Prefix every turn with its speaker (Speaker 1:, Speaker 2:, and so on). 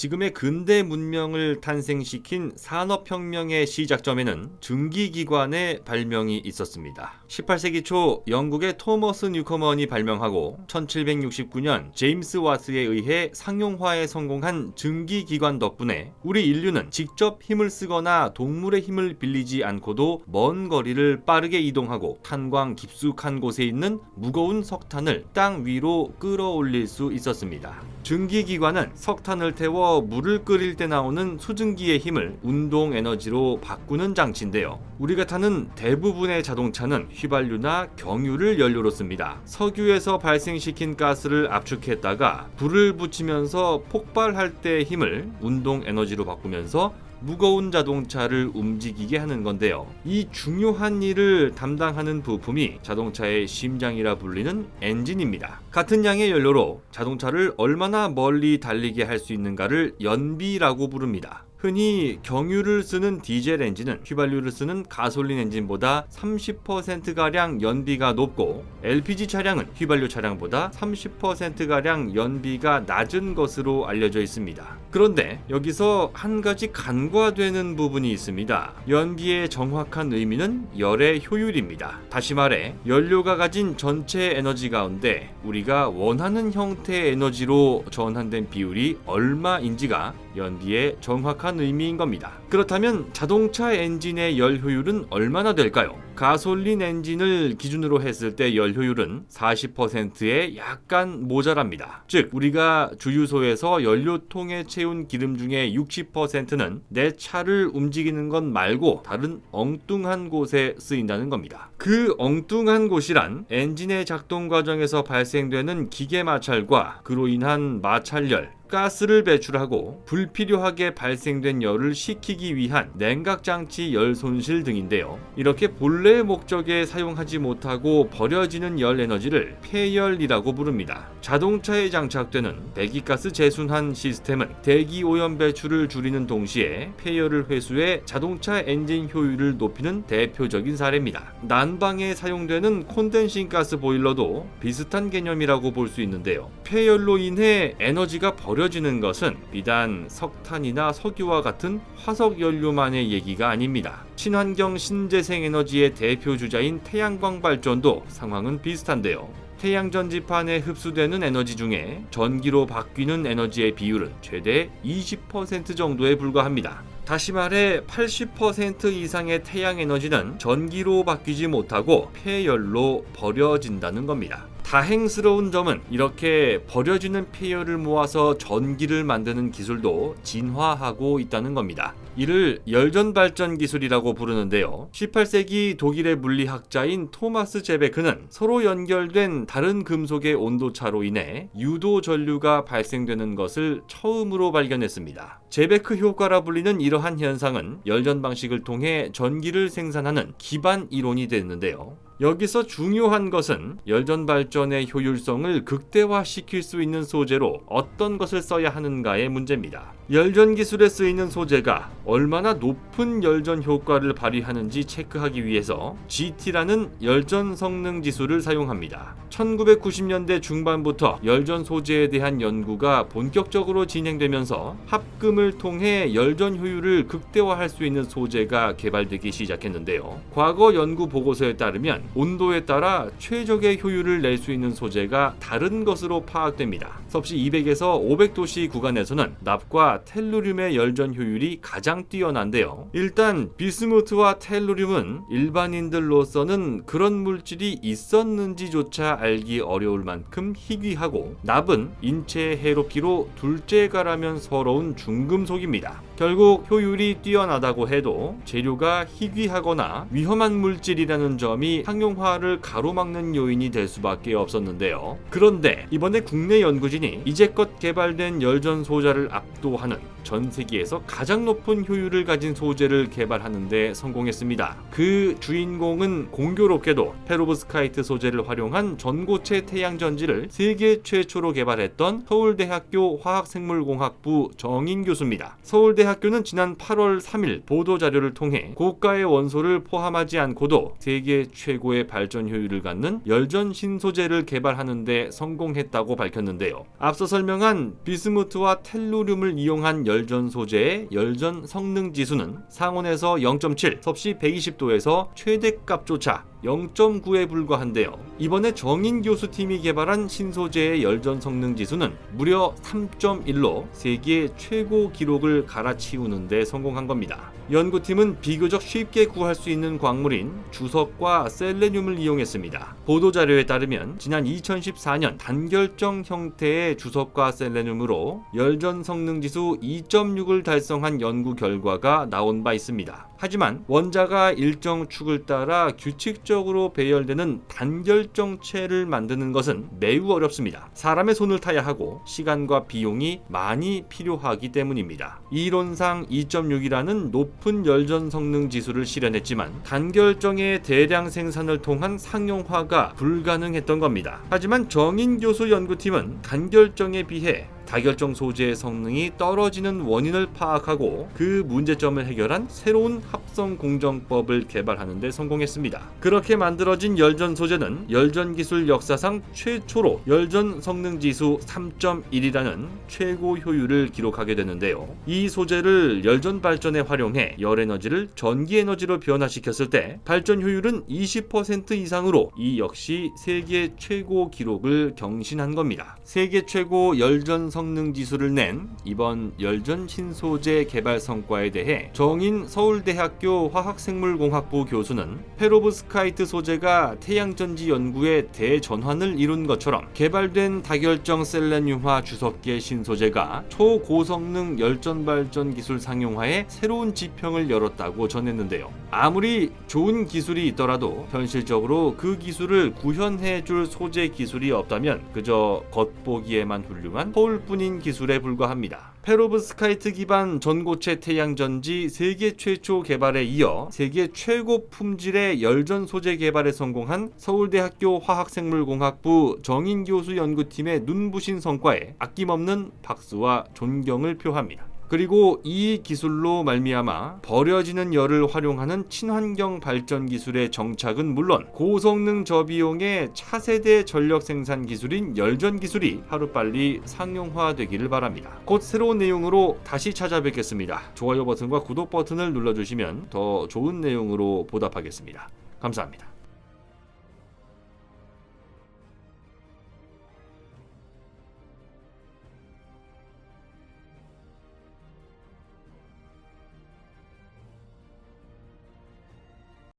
Speaker 1: 지금의 근대 문명을 탄생시킨 산업혁명의 시작점에는 증기기관의 발명이 있었습니다. 18세기 초 영국의 토머스 뉴커먼이 발명하고 1769년 제임스 와트에 의해 상용화에 성공한 증기기관 덕분에 우리 인류는 직접 힘을 쓰거나 동물의 힘을 빌리지 않고도 먼 거리를 빠르게 이동하고 탄광 깊숙한 곳에 있는 무거운 석탄을 땅 위로 끌어올릴 수 있었습니다. 증기기관은 석탄을 태워 물을 끓일 때 나오는 수증기의 힘을 운동 에너지로 바꾸는 장치인데요. 우리가 타는 대부분의 자동차는 휘발유나 경유를 연료로 씁니다. 석유에서 발생시킨 가스를 압축했다가 불을 붙이면서 폭발할 때의 힘을 운동 에너지로 바꾸면서 무거운 자동차를 움직이게 하는 건데요. 이 중요한 일을 담당하는 부품이 자동차의 심장이라 불리는 엔진입니다. 같은 양의 연료로 자동차를 얼마나 멀리 달리게 할 수 있는가를 연비라고 부릅니다. 흔히 경유를 쓰는 디젤 엔진은 휘발유를 쓰는 가솔린 엔진보다 30%가량 연비가 높고 LPG 차량은 휘발유 차량보다 30%가량 연비가 낮은 것으로 알려져 있습니다. 그런데 여기서 한 가지 간과되는 부분이 있습니다. 연비의 정확한 의미는 열의 효율입니다. 다시 말해 연료가 가진 전체 에너지 가운데 우리가 원하는 형태의 에너지로 전환된 비율이 얼마인지가 연비의 정확한 의미인 겁니다. 그렇다면 자동차 엔진의 열 효율은 얼마나 될까요? 가솔린 엔진을 기준으로 했을 때 열 효율은 40%에 약간 모자랍니다. 즉 우리가 주유소에서 연료통에 채운 기름 중에 60%는 내 차를 움직이는 것 말고 다른 엉뚱한 곳에 쓰인다는 겁니다. 그 엉뚱한 곳이란 엔진의 작동 과정에서 발생되는 기계 마찰과 그로 인한 마찰열, 가스를 배출하고 불필요하게 발생된 열을 식히기 위한 냉각장치 열 손실 등인데요. 이렇게 본래의 목적에 사용하지 못하고 버려지는 열 에너지를 폐열이라고 부릅니다. 자동차에 장착되는 배기가스 재순환 시스템은 대기 오염 배출을 줄이는 동시에 폐열을 회수해 자동차 엔진 효율을 높이는 대표적인 사례입니다. 난방에 사용되는 콘덴싱 가스 보일러도 비슷한 개념이라고 볼 수 있는데요. 폐열로 인해 에너지가 버려지는 것은 비단 석탄이나 석유와 같은 화석 연료만의 얘기가 아닙니다. 친환경 신재생 에너지의 대표 주자인 태양광 발전도 상황은 비슷한데요. 태양 전지판에 흡수되는 에너지 중에 전기로 바뀌는 에너지의 비율은 최대 20% 정도에 불과합니다. 다시 말해 80% 이상의 태양 에너지는 전기로 바뀌지 못하고 폐열로 버려진다는 겁니다. 다행스러운 점은 이렇게 버려지는 폐열을 모아서 전기를 만드는 기술도 진화하고 있다는 겁니다. 이를 열전 발전 기술이라고 부르는데요. 18세기 독일의 물리학자인 토마스 제베크는 서로 연결된 다른 금속의 온도차로 인해 유도 전류가 발생되는 것을 처음으로 발견했습니다. 제베크 효과라 불리는 이러한 현상은 열전 방식을 통해 전기를 생산하는 기반 이론이 됐는데요. 여기서 중요한 것은 열전 발전의 효율성을 극대화시킬 수 있는 소재로 어떤 것을 써야 하는가의 문제입니다. 열전 기술에 쓰이는 소재가 얼마나 높은 열전 효과를 발휘하는지 체크하기 위해서 GT라는 열전 성능 지수를 사용합니다. 1990년대 중반부터 열전 소재에 대한 연구가 본격적으로 진행되면서 합금을 통해 열전 효율을 극대화할 수 있는 소재가 개발되기 시작했는데요. 과거 연구 보고서에 따르면 온도에 따라 최적의 효율을 낼 수 있는 소재가 다른 것으로 파악됩니다. 섭씨 200에서 500도씨 구간에서는 납과 텔루륨의 열전 효율이 가장 뛰어난데요. 일단 비스무트와 텔루륨은 일반인들로서는 그런 물질이 있었는지조차 알기 어려울 만큼 희귀하고 납은 인체에 해롭기로 둘째가라면 서러운 중금속입니다. 결국 효율이 뛰어나다고 해도 재료가 희귀하거나 위험한 물질이라는 점이 상용화를 가로막는 요인이 될 수밖에 없었는데요. 그런데 이번에 국내 연구진이 이제껏 개발된 열전 소자를 압도하는 전 세계에서 가장 높은 효율을 가진 소재를 개발하는 데 성공했습니다. 그 주인공은 공교롭게도 페로브스카이트 소재를 활용한 전고체 태양전지를 세계 최초로 개발했던 서울대학교 화학생물공학부 정인 교수입니다. 서울대학교는 지난 8월 3일 보도자료를 통해 고가의 원소를 포함하지 않고도 세계 최고의 발전 효율을 갖는 열전 신소재를 개발하는 데 성공했다고 밝혔는데요. 앞서 설명한 비스무트와 텔루륨을 이용한 열전 소재의 열전 성능 지수는 상온에서 0.7, 섭씨 120도에서 최대값조차 0.9에 불과한데요. 이번에 정인 교수팀이 개발한 신소재의 열전 성능 지수는 무려 3.1로 세계 최고 기록을 갈아치우는 데 성공한 겁니다. 연구팀은 비교적 쉽게 구할 수 있는 광물인 주석과 셀레늄을 이용했습니다. 보도자료에 따르면 지난 2014년 단결정 형태의 주석과 셀레늄으로 열전 성능 지수 2.6을 달성한 연구 결과가 나온 바 있습니다. 하지만 원자가 일정 축을 따라 규칙적으로 배열되는 단결정체를 만드는 것은 매우 어렵습니다. 사람의 손을 타야 하고 시간과 비용이 많이 필요하기 때문입니다. 이론상 2.6이라는 높은 열전 성능 지수를 실현했지만 단결정의 대량 생산을 통한 상용화가 불가능했던 겁니다. 하지만 정인 교수 연구팀은 단결정에 비해 다결정 소재의 성능이 떨어지는 원인을 파악하고 그 문제점을 해결한 새로운 합성 공정법을 개발하는 데 성공했습니다. 그렇게 만들어진 열전 소재는 열전 기술 역사상 최초로 열전 성능 지수 3.1이라는 최고 효율을 기록하게 되는데요. 이 소재를 열전 발전에 활용해 열 에너지를 전기 에너지로 변화시켰을 때 발전 효율은 20% 이상으로 이 역시 세계 최고 기록을 경신한 겁니다. 세계 최고 열전 성능 지수를 낸 이번 열전 신소재 개발 성과에 대해 정인 서울대학교 화학생물공학부 교수는 페로브스카이트 소재가 태양전지 연구의 대전환을 이룬 것처럼 개발된 다결정 셀레늄화 주석계 신소재가 초고성능 열전 발전 기술 상용화에 새로운 지평을 열었다고 전했는데요. 아무리 좋은 기술이 있더라도 현실적으로 그 기술을 구현해줄 소재 기술이 없다면 그저 겉보기에만 훌륭한 허울뿐인 기술에 불과합니다. 페로브스카이트 기반 전고체 태양전지 세계 최초 개발에 이어 세계 최고 품질의 열전 소재 개발에 성공한 서울대학교 화학생물공학부 정인 교수 연구팀의 눈부신 성과에 아낌없는 박수와 존경을 표합니다. 그리고 이 기술로 말미암아 버려지는 열을 활용하는 친환경 발전 기술의 정착은 물론 고성능 저비용의 차세대 전력 생산 기술인 열전 기술이 하루빨리 상용화되기를 바랍니다. 곧 새로운 내용으로 다시 찾아뵙겠습니다. 좋아요 버튼과 구독 버튼을 눌러주시면 더 좋은 내용으로 보답하겠습니다. 감사합니다.